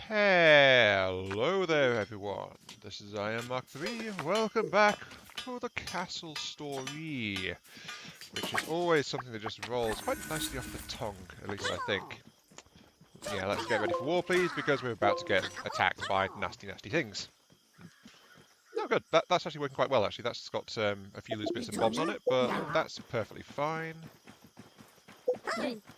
Hello there everyone, this is I am Mark 3. Welcome back to the castle story, which is always something that just rolls quite nicely off the tongue, at least I think. Yeah, let's get ready for war please, because we're about to get attacked by nasty things. Oh good, that's actually working quite well actually. That's got a few loose bits and bobs on it, but that's perfectly fine.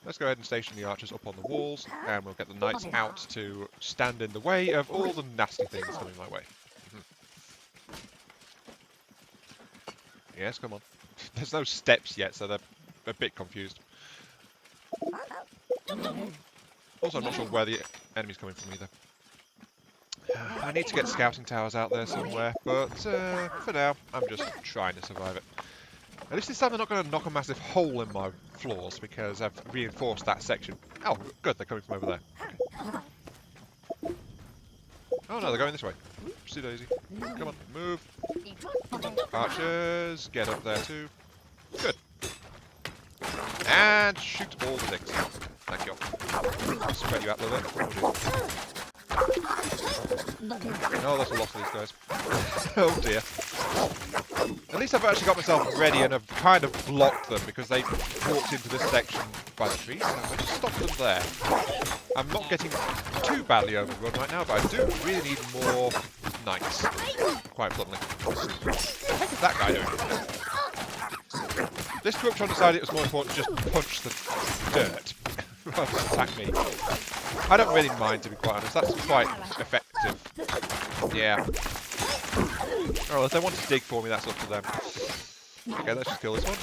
Let's go ahead and station the archers up on the walls, and we'll get the knights out to stand in the way of all the nasty things coming my way. Yes, come on. There's no steps yet, so they're a bit confused. Also, I'm not sure where the enemy's coming from either. I need to get scouting towers out there somewhere, but for now, I'm just trying to survive it. At least this time they're not going to knock a massive hole in my floors, because I've reinforced that section. Oh, good, they're coming from over there. Okay. Oh no, they're going this way. Oopsie daisy. Come on, move. Archers, get up there too. Good. And shoot all the things. Thank you. Spread you out a little bit. Oh, that's a lot of these guys. Oh dear. At least I've actually got myself ready and I've kind of blocked them because they walked into this section by the trees. I'm going to stop them there. I'm not getting too badly overrun right now, but I do really need more knights. Quite bluntly. What's that guy doing? This corruptron decided it was more important to just punch the dirt rather than attack me. I don't really mind, to be quite honest. That's quite effective. Yeah. Oh, if they want to dig for me, that's up to them. Okay, let's just kill this one.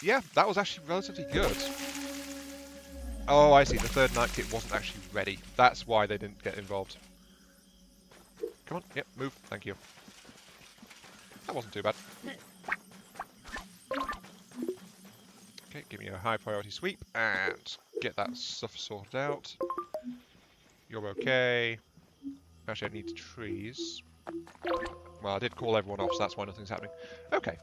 Yeah, that was actually relatively good. Oh, I see. The third knight kit wasn't actually ready. That's why they didn't get involved. Come on. Yep, move. Thank you. That wasn't too bad. Okay, give me a high priority sweep and get that stuff sorted out. You're okay. Actually, I need trees. Well, I did call everyone off, so that's why nothing's happening. Okay.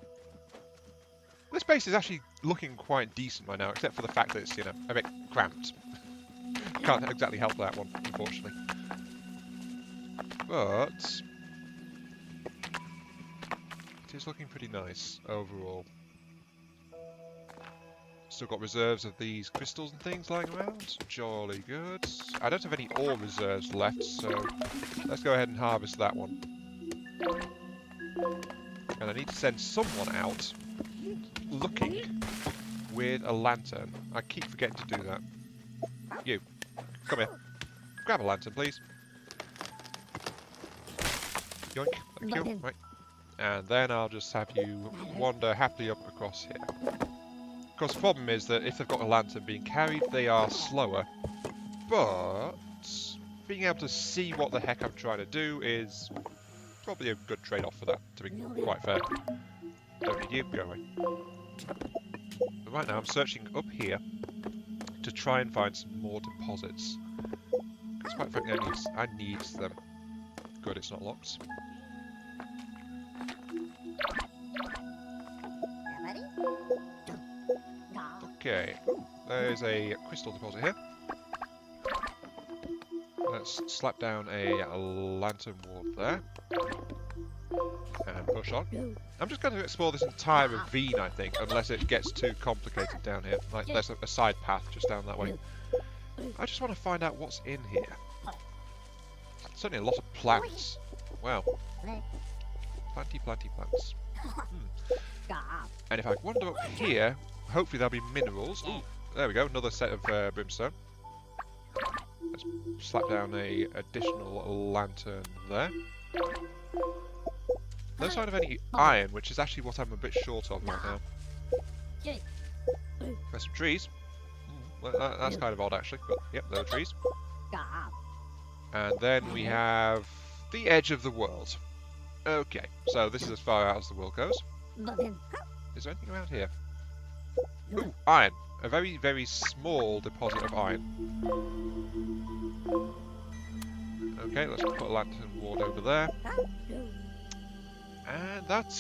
This base is actually looking quite decent right now, except for the fact that it's, you know, a bit cramped. Can't exactly help that one, unfortunately. But it is looking pretty nice overall. Still got reserves of these crystals and things lying around. Jolly good. I don't have any ore reserves left, so let's go ahead and harvest that one. And I need to send someone out looking with a lantern. I keep forgetting to do that. You, come here. Grab a lantern, please. Yoink, thank you. Right. And then I'll just have you wander happily up across here. Of course, the problem is that if they've got a lantern being carried, they are slower. But being able to see what the heck I'm trying to do is probably a good trade-off for that, to be quite fair. Don't need you, go away. But right now I'm searching up here to try and find some more deposits. Because quite frankly I need them. Good, it's not locked. Okay, there's a crystal deposit here. Let's slap down a lantern ward there. And push on. I'm just going to explore this entire ravine, I think, unless it gets too complicated down here. Like, there's a side path just down that way. I just want to find out what's in here. Certainly a lot of plants. Wow. Planty plants. And if I wander up here, hopefully there'll be minerals. Ooh, there we go, another set of brimstone. Let's slap down a additional lantern there. No sign of any iron, which is actually what I'm a bit short of right now. There's some trees. Well, that's kind of odd actually, but yep, there are trees. And then we have the edge of the world. Okay, so this is as far out as the world goes. Is there anything around here? Ooh, iron. A very, very small deposit of iron. Okay, let's put a lantern ward over there. And that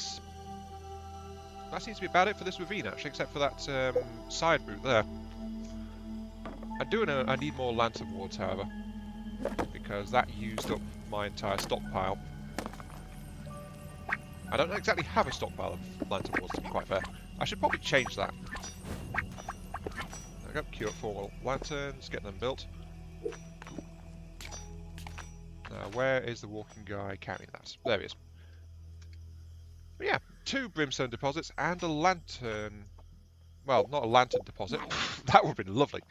seems to be about it for this ravine, actually, except for that side route there. I need more lantern wards, however, because that used up my entire stockpile. I don't exactly have a stockpile of lantern wards, to be quite fair. I should probably change that. There we go, queue up 4 lanterns, get them built. Now, where is the walking guy carrying that? There he is. But yeah, 2 brimstone deposits and a lantern. Well, not a lantern deposit. That would have been lovely.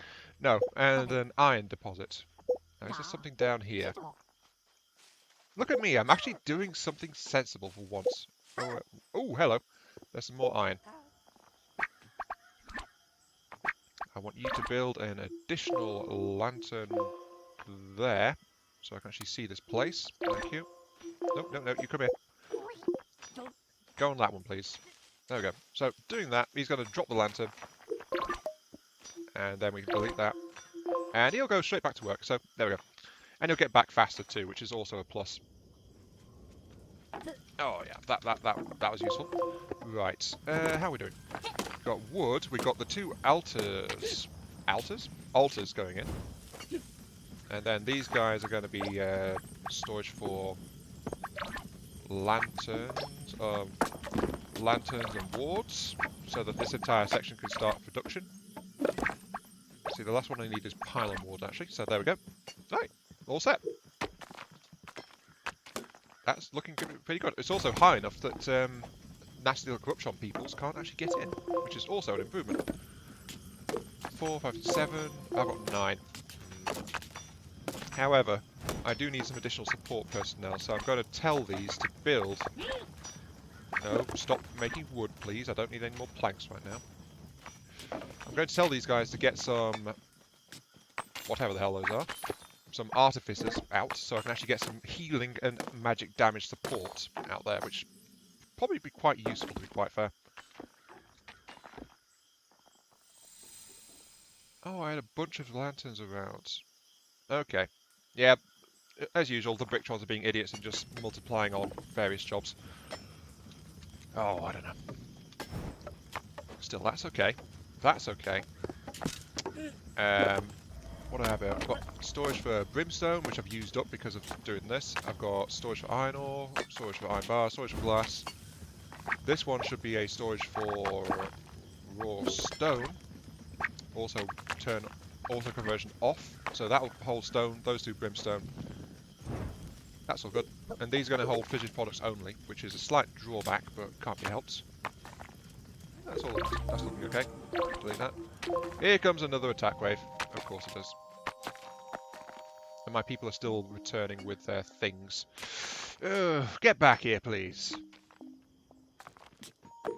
No, and an iron deposit. Now, is there something down here? Look at me, I'm actually doing something sensible for once. Oh, hello. There's some more iron. I want you to build an additional lantern there, so I can actually see this place. Thank you. No, you come here. Go on that one, please. There we go. So, doing that, he's going to drop the lantern. And then we can delete that. And he'll go straight back to work. So, there we go. And he'll get back faster too, which is also a plus. Oh yeah, that was useful. Right, how are we doing? We've got wood, we've got the 2 altars going in. And then these guys are going to be storage for lanterns and wards, so that this entire section can start production. See, the last one I need is pylon wards actually, so there we go. Right, all set. That's looking pretty good. It's also high enough that nasty little corruptron peoples can't actually get in, which is also an improvement. 4, 5, 7. I've got 9. However, I do need some additional support personnel, so I'm going to tell these to build. No, stop making wood, please. I don't need any more planks right now. I'm going to tell these guys to get some, whatever the hell those are, some artificers out, so I can actually get some healing and magic damage support out there, which would probably be quite useful, to be quite fair. Oh, I had a bunch of lanterns around. Okay. Yeah, as usual, the corruptrons are being idiots and just multiplying on various jobs. Oh, I don't know. Still, that's okay. That's okay. What do I have here? I've got storage for brimstone, which I've used up because of doing this. I've got storage for iron ore, storage for iron bar, storage for glass. This one should be a storage for raw stone. Also turn auto conversion off, so that will hold stone, those 2 brimstone. That's all good. And these are going to hold fission products only, which is a slight drawback, but can't be helped. That's looking okay. Delete that. Here comes another attack wave. Of course it does. And my people are still returning with their things. Get back here, please.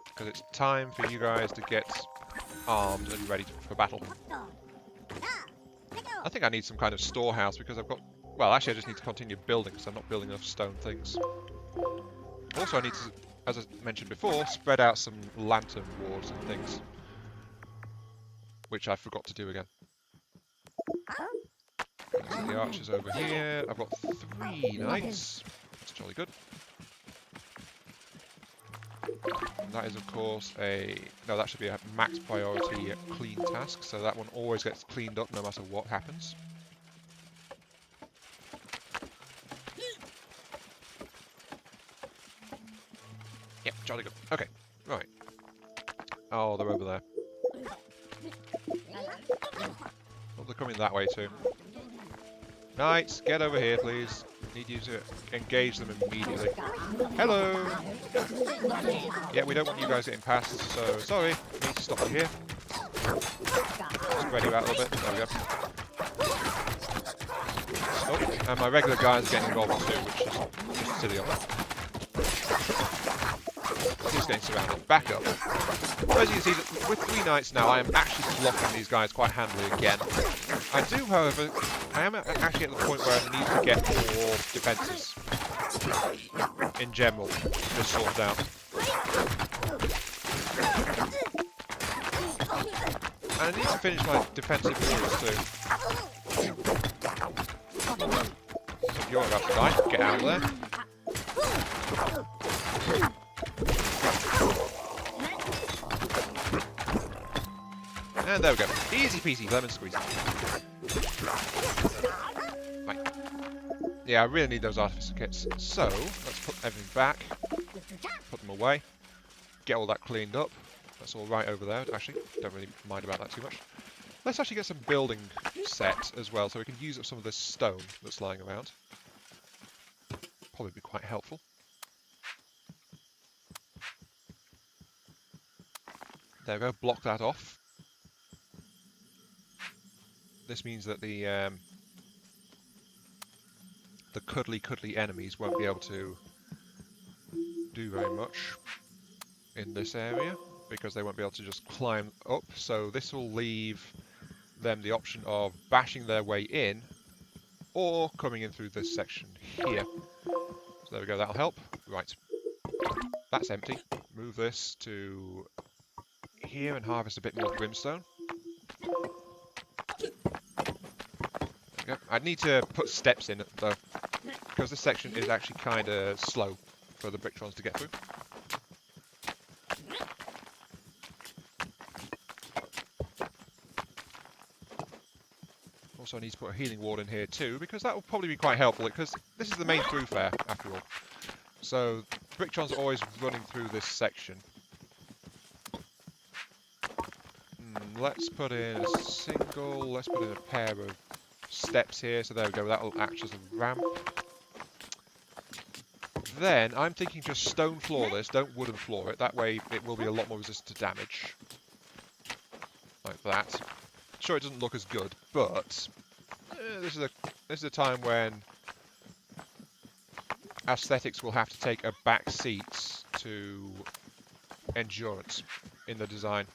Because it's time for you guys to get armed and ready for battle. I think I need some kind of storehouse because I've got... Well, actually I just need to continue building because I'm not building enough stone things. Also I need to, as I mentioned before, spread out some lantern wards and things. Which I forgot to do again. The archers over here. I've got 3 knights. That's jolly good. And that is, of course, a... No, that should be a max priority clean task, so that one always gets cleaned up no matter what happens. Yep, jolly good. Okay, right. Oh, they're over there. Oh, they're coming that way too. Knights, get over here, please. Need you to engage them immediately. Hello! Yeah, we don't want you guys getting past, so sorry. We need to stop you here. Spread you out a little bit. There we go. Oh, and my regular guys are getting involved too, which is just silly on that. He's getting surrounded. Back up. As you can see, with 3 knights now, I am actually blocking these guys quite handily again. I do, however, I am actually at the point where I need to get more defences. In general, just sorted out. And I need to finish my defensive walls too. You're about to die. Get out of there. And there we go. Easy peasy, lemon squeezy. Right. Yeah, I really need those artificer kits. So, let's put everything back. Put them away. Get all that cleaned up. That's all right over there. Actually, don't really mind about that too much. Let's actually get some building set as well, so we can use up some of this stone that's lying around. Probably be quite helpful. There we go, block that off. This means that the cuddly enemies won't be able to do very much in this area, because they won't be able to just climb up. So this will leave them the option of bashing their way in, or coming in through this section here. So there we go, that'll help. Right, that's empty. Move this to here and harvest a bit more brimstone. There we go. I'd need to put steps in it though, because this section is actually kind of slow for the corruptrons to get through. Also, I need to put a healing ward in here too, because that will probably be quite helpful, because this is the main thoroughfare after all. So, corruptrons are always running through this section. Let's put in a single, let's put in a pair of steps here, so there we go, that'll act as a ramp. Then, I'm thinking just stone floor this, don't wooden floor it, that way it will be a lot more resistant to damage. Like that. Sure, it doesn't look as good, but this is a time when aesthetics will have to take a back seat to endurance in the design.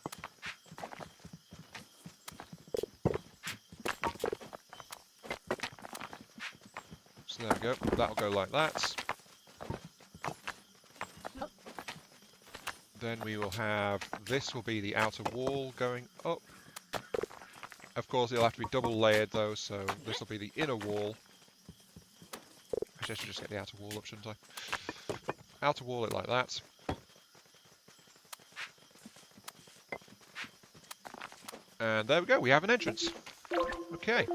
So there we go. That'll go like that. Then we will have, this will be the outer wall going up. Of course, it'll have to be double layered though, so this will be the inner wall. Actually, I should just get the outer wall up, shouldn't I? Outer wall it like that. And there we go, we have an entrance. Okay,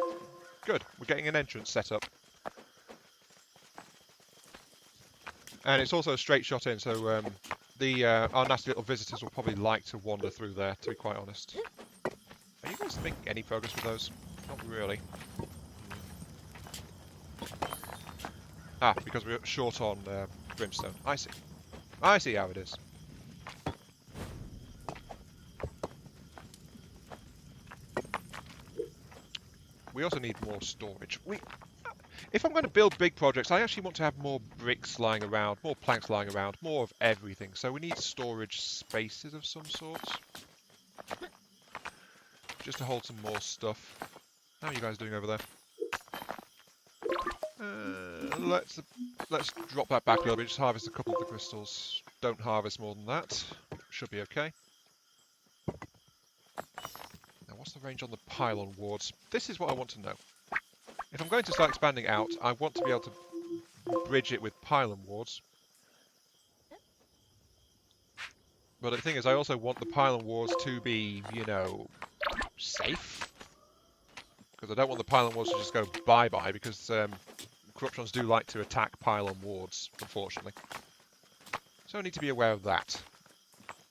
good. We're getting an entrance set up. And it's also a straight shot in, so our nasty little visitors will probably like to wander through there, to be quite honest. Are you guys making any progress with those? Not really. Ah, because we're short on brimstone. I see. I see how it is. We also need more storage. If I'm going to build big projects, I actually want to have more bricks lying around, more planks lying around, more of everything. So we need storage spaces of some sort. Just to hold some more stuff. How are you guys doing over there? Let's drop that back a little bit. Just harvest a couple of the crystals. Don't harvest more than that. Should be okay. Now, what's the range on the pylon wards? This is what I want to know. If I'm going to start expanding out, I want to be able to bridge it with pylon wards. But the thing is, I also want the pylon wards to be, you know, safe. Because I don't want the pylon wards to just go bye-bye, because corruptrons do like to attack pylon wards, unfortunately. So I need to be aware of that.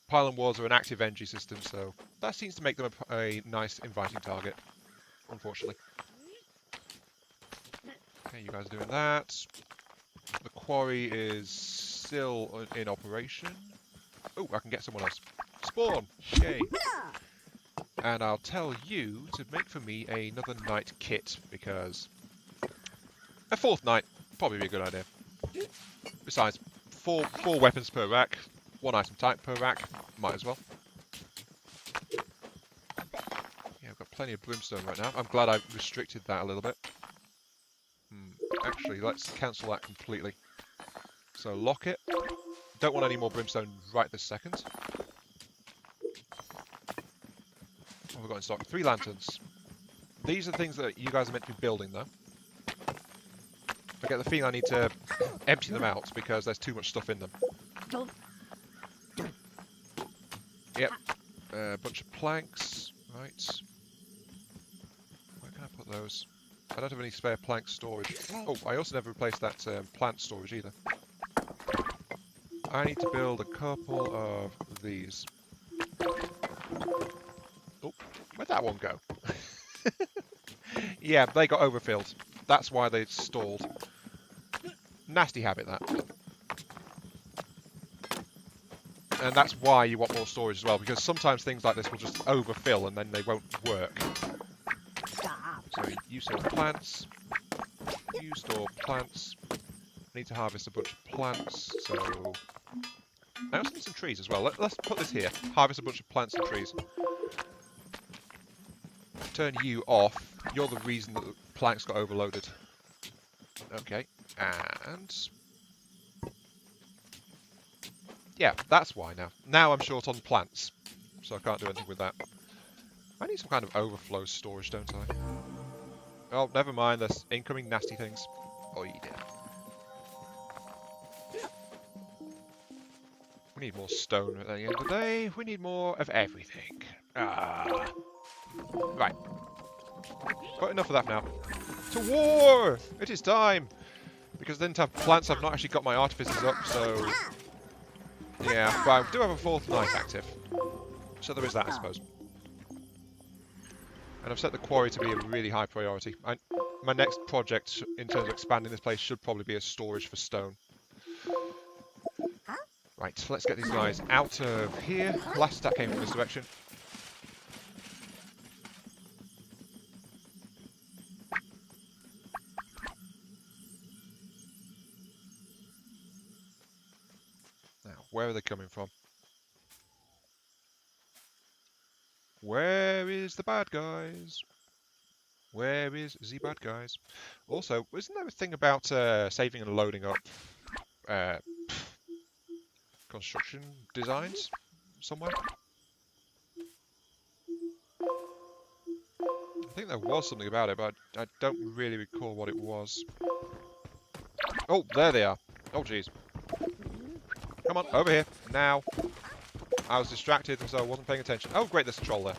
Pylon wards are an active energy system, so that seems to make them a nice, inviting target, unfortunately. Okay, you guys are doing that. The quarry is still in operation. Oh, I can get someone else. Spawn! Yay! And I'll tell you to make for me another knight kit, because a fourth knight probably be a good idea. Besides, four weapons per rack, one item type per rack, might as well. Yeah, I've got plenty of brimstone right now. I'm glad I restricted that a little bit. Actually, let's cancel that completely. So lock it. Don't want any more brimstone right this second. What have we got in stock? 3 lanterns. These are the things that you guys are meant to be building, though. I get the feeling I need to empty them out because there's too much stuff in them. Yep. A bunch of planks. Right. Where can I put those? I don't have any spare plank storage. Oh, I also never replaced that plant storage either. I need to build a couple of these. Oh, where'd that one go? Yeah, they got overfilled. That's why they stalled. Nasty habit, that. And that's why you want more storage as well, because sometimes things like this will just overfill and then they won't work. So you store plants. You store plants. I need to harvest a bunch of plants, so... I also need some trees as well. Let's put this here. Harvest a bunch of plants and trees. Turn you off. You're the reason that the planks got overloaded. Okay, and... yeah, that's why now. Now I'm short on plants, so I can't do anything with that. I need some kind of overflow storage, don't I? Oh, never mind, there's incoming nasty things. Oh, you did. We need more stone at the end of the day. We need more of everything. Right. Got enough of that now. To war! It is time! Because I didn't have plants, I've not actually got my artificers up, so... yeah, but I do have a fourth knight active. So there is that, I suppose. And I've set the quarry to be a really high priority. My next project, in terms of expanding this place, should probably be a storage for stone. Right, let's get these guys out of here. Last attack came from this direction. Now, where are they coming from? Where is the bad guys? Where is the bad guys? Also, isn't there a thing about saving and loading up construction designs somewhere? I think there was something about it, but I don't really recall what it was. Oh, there they are. Oh, jeez. Come on, over here, now. I was distracted, so I wasn't paying attention. Oh, great, there's a troll there.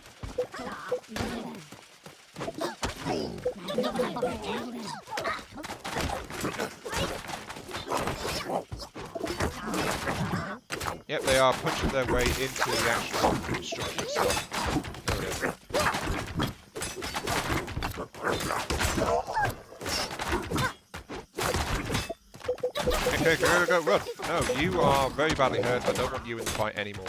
Yep, they are punching their way into the actual structure itself. There we go. Okay, go, run! No, you are very badly hurt. I don't want you in the fight anymore.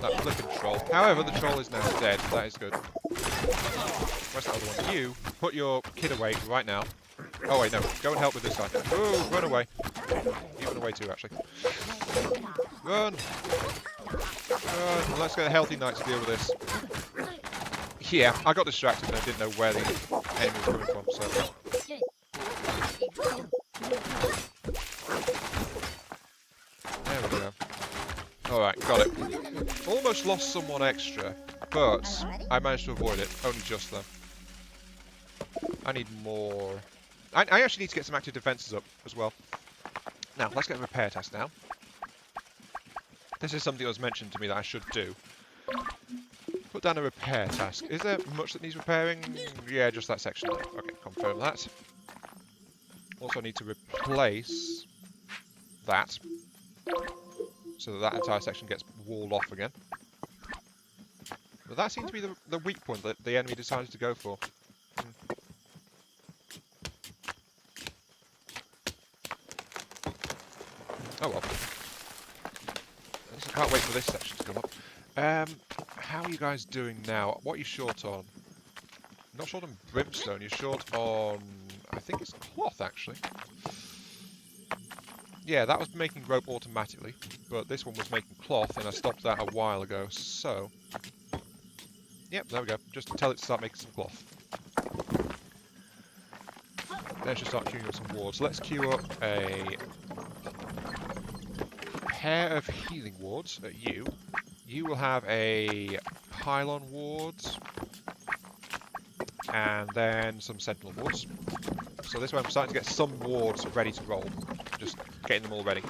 That flipping troll. However, the troll is now dead. That is good. Where's that other one? You, put your kid away right now. Oh wait, no. Go and help with this guy. Oh, run away. You run away too, actually. Run! Run! Let's get a healthy knight to deal with this. Yeah, I got distracted and I didn't know where the enemy was coming from, so... there we go. Alright, got it. Almost lost someone extra, but I managed to avoid it. Only just though. I need more... I actually need to get some active defences up as well. Now, let's get a repair task now. This is something that was mentioned to me that I should do. Put down a repair task. Is there much that needs repairing? Yeah, just that section there. Okay, confirm that. Also, I need to replace that. So that entire section gets walled off again. But that seems to be the weak point that the enemy decided to go for. Oh well. I guess I can't wait for this section to come up. How are you guys doing now? What are you short on? You're not short on brimstone, you're short on... I think it's cloth, actually. Yeah, that was making rope automatically, but this one was making cloth, and I stopped that a while ago, so... yep, there we go. Just tell it to start making some cloth. Then she'll start queuing up some wards. So let's queue up a pair of healing wards at you. You will have a pylon wards, and then some sentinel wards. So this way I'm starting to get some wards ready to roll. Just getting them all ready.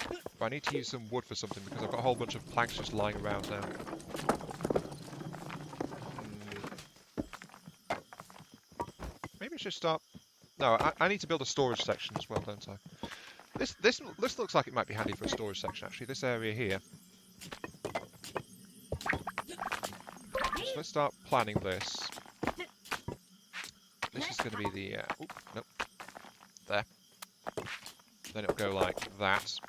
But I need to use some wood for something because I've got a whole bunch of planks just lying around now. Maybe I should start... No, I need to build a storage section as well, don't I? This looks like it might be handy for a storage section, actually. This area here. So let's start planning this. This is going to be the... nope. There. Then it'll go like that.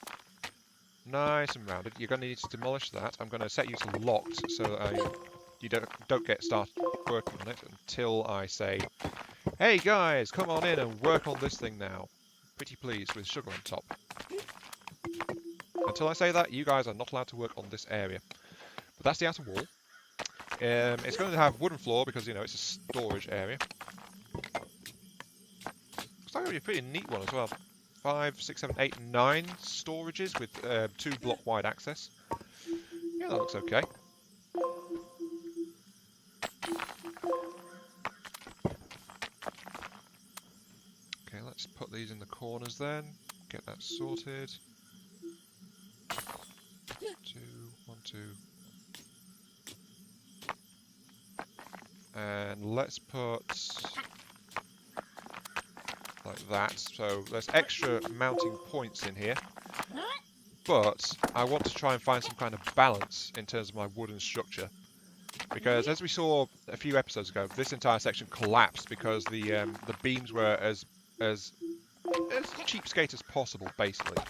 Nice and rounded. You're going to need to demolish that. I'm going to set you to locked so that you don't get started working on it until I say, hey guys, come on in and work on this thing now. Pretty please, with sugar on top. Until I say that, you guys are not allowed to work on this area. But that's the outer wall. It's going to have wooden floor because, you know, it's a storage area. Looks like it'll be a pretty neat one as well. 5, 6, 7, 8, 9 storages with 2 block wide access. Yeah, that looks okay. Okay, let's put these in the corners then. Get that sorted. 2, 1, 2. And let's put like that. So there's extra mounting points in here. But I want to try and find some kind of balance in terms of my wooden structure. Because as we saw a few episodes ago, this entire section collapsed because the beams were as cheapskate as possible, basically.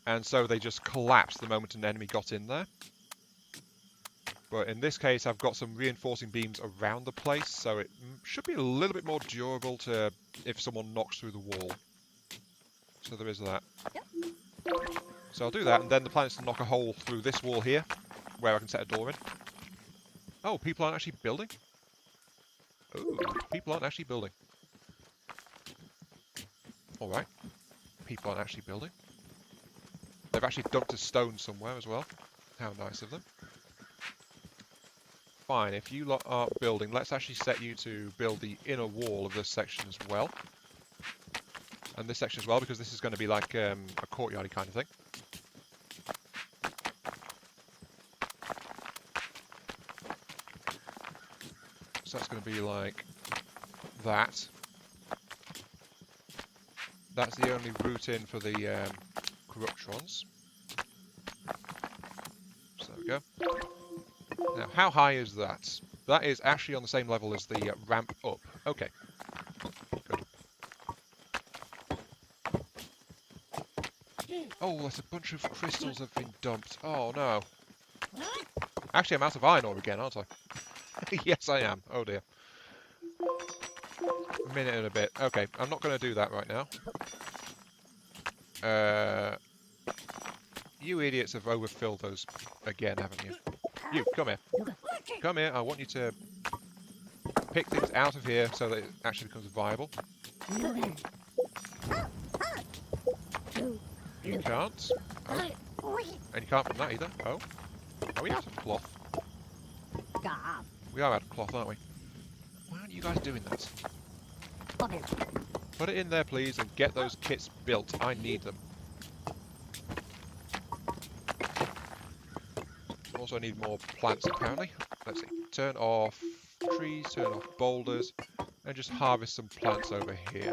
And so they just collapsed the moment an enemy got in there. But in this case, I've got some reinforcing beams around the place, so it should be a little bit more durable to if someone knocks through the wall. So there is that. So I'll do that, and then the plan is to knock a hole through this wall here, where I can set a door in. Oh, people aren't actually building? Ooh, people aren't actually building. Alright. People aren't actually building. They've actually dumped a stone somewhere as well. How nice of them. Fine, if you lot aren't building, let's actually set you to build the inner wall of this section as well. And this section as well, because this is going to be like a courtyardy kind of thing. So that's going to be like that. That's the only route in for the corruptrons. So there we go. Now, how high is that? That is actually on the same level as the ramp up. Okay. Good. Oh, there's a bunch of crystals have been dumped. Oh, no. Actually, I'm out of iron ore again, aren't I? Yes, I am. Oh, dear. A minute and a bit. Okay, I'm not going to do that right now. You idiots have overfilled those again, haven't you? You, come here. Come here, I want you to pick things out of here so that it actually becomes viable. You can't. Oh. And you can't from that either. Oh. Are we out of cloth? We are out of cloth, aren't we? Why aren't you guys doing that? Put it in there, please, and get those kits built. I need them. Also need more plants, apparently. Let's see. Turn off trees, turn off boulders, and just harvest some plants over here.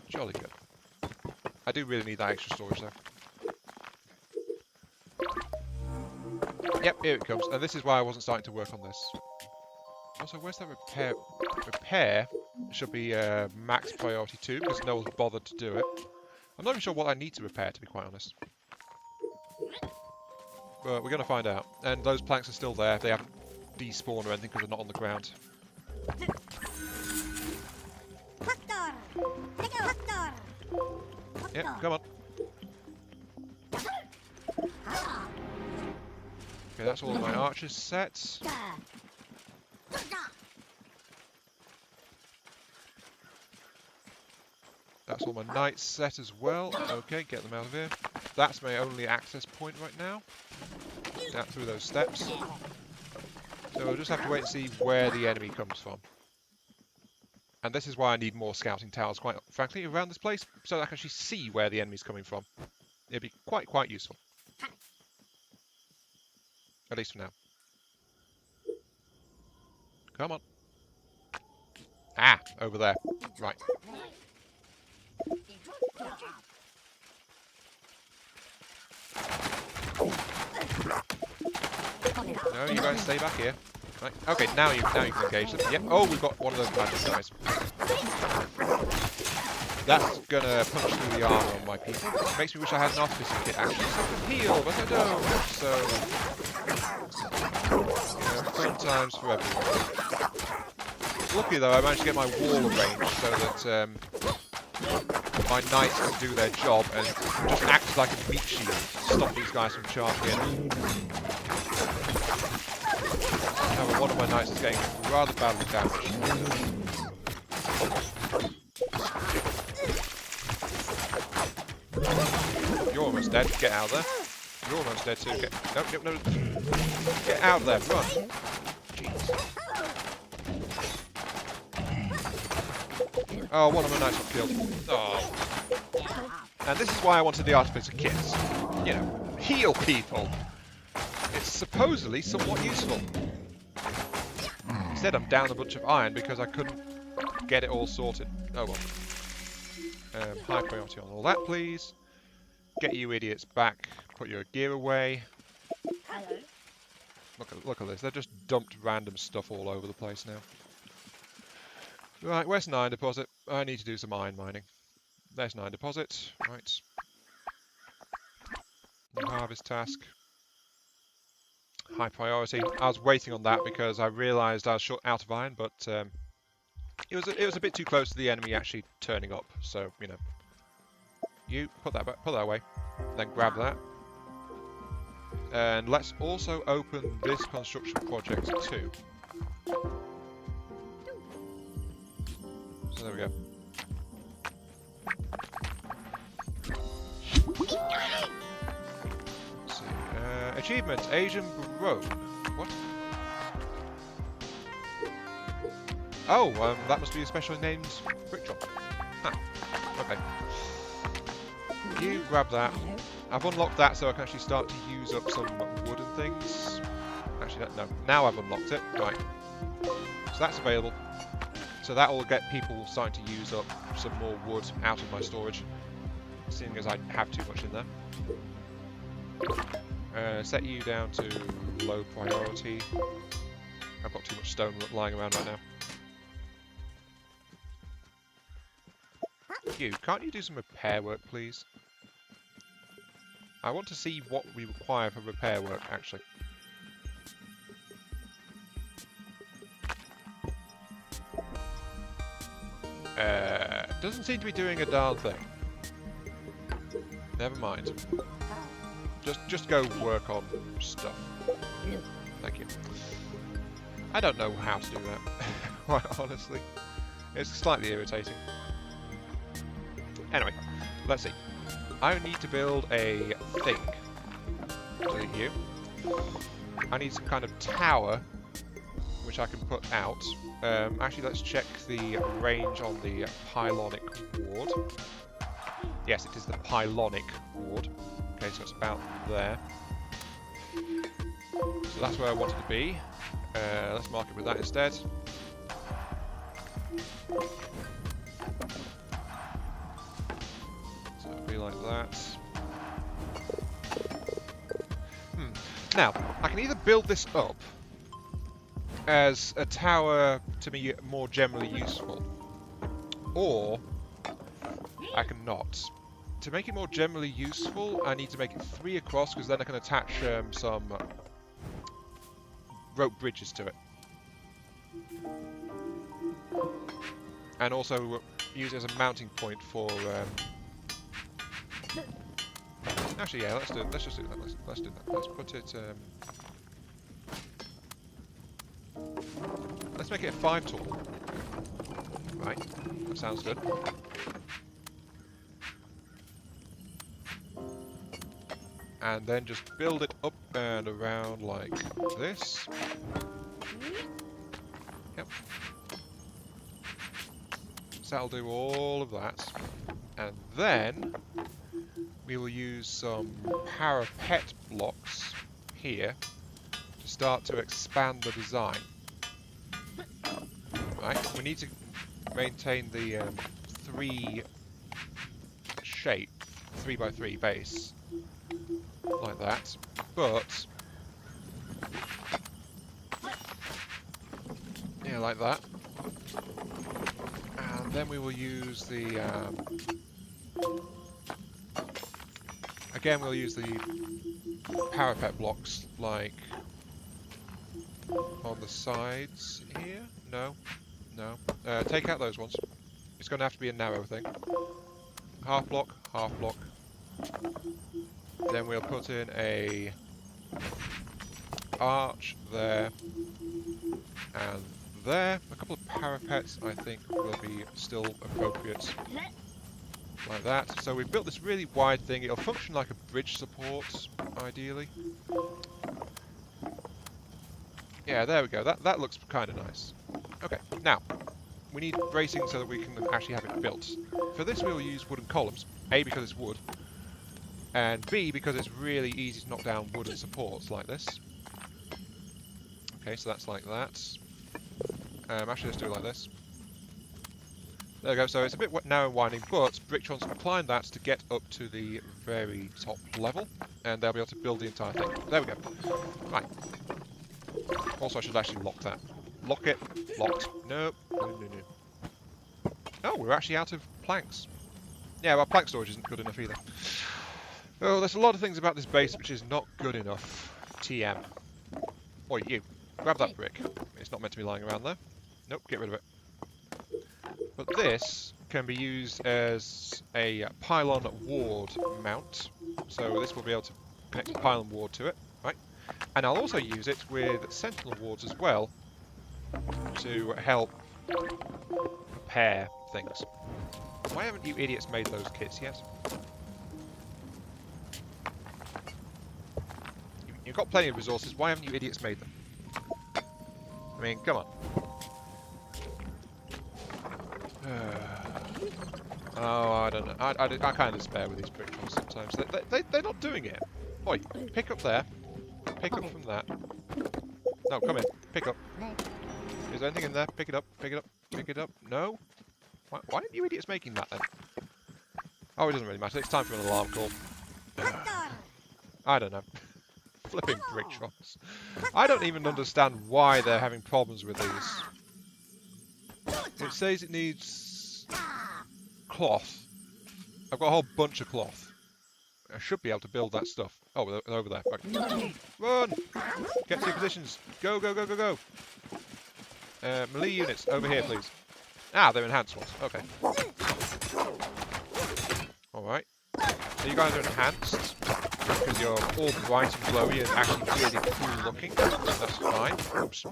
Jolly good. I do really need that extra storage, though. Yep, here it comes. And this is why I wasn't starting to work on this. Also, where's that repair? Repair should be max priority 2, because no one's bothered to do it. I'm not even sure what I need to repair, to be quite honest. But we're going to find out. And those planks are still there. They haven't despawned or anything because they're not on the ground. Yep, come on. Okay, that's all of my archers set. That's all my knights set as well. Okay, get them out of here. That's my only access point right now. Down through those steps. So we'll just have to wait and see where the enemy comes from. And this is why I need more scouting towers, quite frankly, around this place, so that I can actually see where the enemy's coming from. It'd be quite useful. At least for now. Come on. Ah, over there. Right. No, you guys stay back here. Right. Okay, now you can engage them. Yep. Oh, we've got one of those magic guys. That's gonna punch through the armor on my people. It makes me wish I had an artificer kit actually, so I could heal, but I don't. So, fun times for everyone. Luckily though, I managed to get my wall arranged so that my knights can do their job and just act like a meat shield to stop these guys from charging in. However, one of my knights is getting rather badly damaged. You're almost dead. Get out of there. You're almost dead too. No. Get out of there. Run. Jeez. Oh, one of my knights got killed. Oh. And this is why I wanted the artificer kits. You know, heal people. It's supposedly somewhat useful. Instead, I'm down a bunch of iron because I couldn't get it all sorted. Oh well. High priority on all that, please. Get you idiots back. Put your gear away. Look at this. They've just dumped random stuff all over the place now. Right, where's 9 deposit? I need to do some iron mining. There's 9 deposit. Right. Harvest task. High priority. I was waiting on that because I realised I was short out of iron, but it was a bit too close to the enemy actually turning up. So you know, you put that away, then grab that, and let's also open this construction project too. So there we go. Let's see. Achievement, Asian Baroque. What? Oh, that must be a specially named brick drop. Huh. Okay. You grab that. I've unlocked that so I can actually start to use up some wooden things. Actually, no. Now I've unlocked it. Right. So that's available. So that will get people starting to use up some more wood out of my storage, seeing as I have too much in there. Set you down to low priority. I've got too much stone lying around right now. You, can't you do some repair work, please? I want to see what we require for repair work, actually. Doesn't seem to be doing a darn thing. Never mind. Just go work on stuff. Thank you. I don't know how to do that, quite honestly. It's slightly irritating. Anyway, let's see. I need to build a thing. Delete you. I need some kind of tower which I can put out. Actually, let's check the range on the pylonic ward. Yes, it is the pylonic ward. Okay, so it's about there. So that's where I want it to be. Let's mark it with that instead. So it'll be like that. Now, I can either build this up as a tower to be more generally useful, or I can not. To make it more generally useful, I need to make it 3 across, because then I can attach some rope bridges to it. And also use it as a mounting point for... Actually, yeah, let's just do that. Let's do that. Let's put it... Let's make it a 5 tall. Right, that sounds good. And then just build it up and around like this. Yep. that'll do all of that. And then we will use some parapet blocks here to start to expand the design. Right, we need to maintain the 3 shape, 3x3 base, like that, but yeah, like that. And then we will use the again, we'll use the parapet blocks like on the sides here. No. Take out those ones. It's going to have to be a narrow thing. Half block, half block. Then we'll put in a arch there and there. A couple of parapets, I think, will be still appropriate. Like that. So we've built this really wide thing. It'll function like a bridge support, ideally. Yeah, there we go. That looks kind of nice. Okay, now, we need bracing so that we can actually have it built. For this we will use wooden columns. A, because it's wood. And B, because it's really easy to knock down wooden supports like this. Okay, so that's like that. Actually, let's do it like this. There we go, so it's a bit narrow and winding, but Brictrons can climb that to get up to the very top level, and they'll be able to build the entire thing. There we go. Right. Also, I should actually lock that. Lock it. Locked. Nope. No. Oh, we're actually out of planks. Yeah, well, plank storage isn't good enough either. Oh, there's a lot of things about this base which is not good enough. TM. Oi, you. Grab that brick. It's not meant to be lying around there. Nope, get rid of it. But this can be used as a pylon ward mount. So this will be able to connect a pylon ward to it, right? And I'll also use it with sentinel wards as well to help repair things. Why haven't you idiots made those kits yet? You've got plenty of resources, why haven't you idiots made them? I mean, come on. Oh, I don't know. I kind of despair with these Brictrons sometimes. They're not doing it. Oi, pick up there. Pick up from that. No, come in. Pick up. Is there anything in there? Pick it up. Pick it up. Pick it up. No? Why aren't you idiots making that then? Oh, it doesn't really matter. It's time for an alarm call. I don't know. Flipping Brictrons. I don't even understand why they're having problems with these. It says it needs cloth. I've got a whole bunch of cloth. I should be able to build that stuff. Oh, they're over there. Okay. Run! Get to your positions. Go, go, go, go, go. Melee units, over here, please. Ah, they're enhanced ones. Okay. Alright. So you guys are enhanced. Because you're all bright and glowy and actually really cool looking. That's fine. Oops.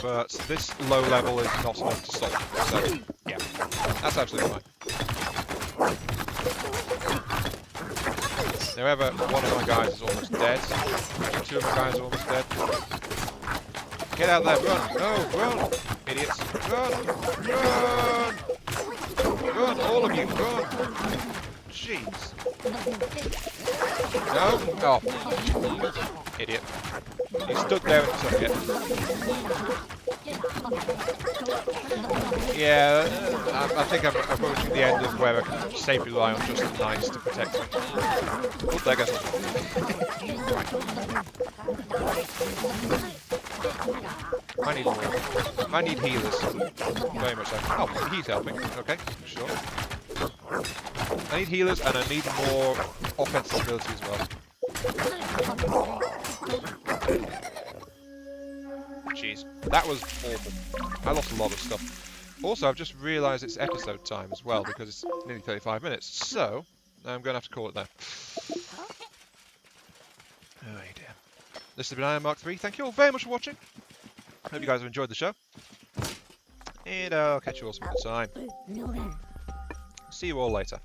But this low level is not enough to stop them. So, yeah. That's absolutely fine. However, one of my guys is almost dead. Actually, 2 of my guys are almost dead. Get out there, run! No, run! Idiots! Run! Run! Run, all of you, run! Jeez. No? Oh. Idiot. He stood there and took it. Yeah, I think I'm approaching the end of where I can safely rely on just the knights to protect me. Oh, there goes one. I need more. I need healers. Very much so. Oh, he's helping. Okay, sure. I need healers and I need more offensive ability as well. Jeez, that was awful. I lost a lot of stuff. Also, I've just realised it's episode time as well because it's nearly 35 minutes. So, I'm going to have to call it there. Oh dear. This has been Iron Mark 3. Thank you all very much for watching. Hope you guys have enjoyed the show. And I'll catch you all some other time. See you all later.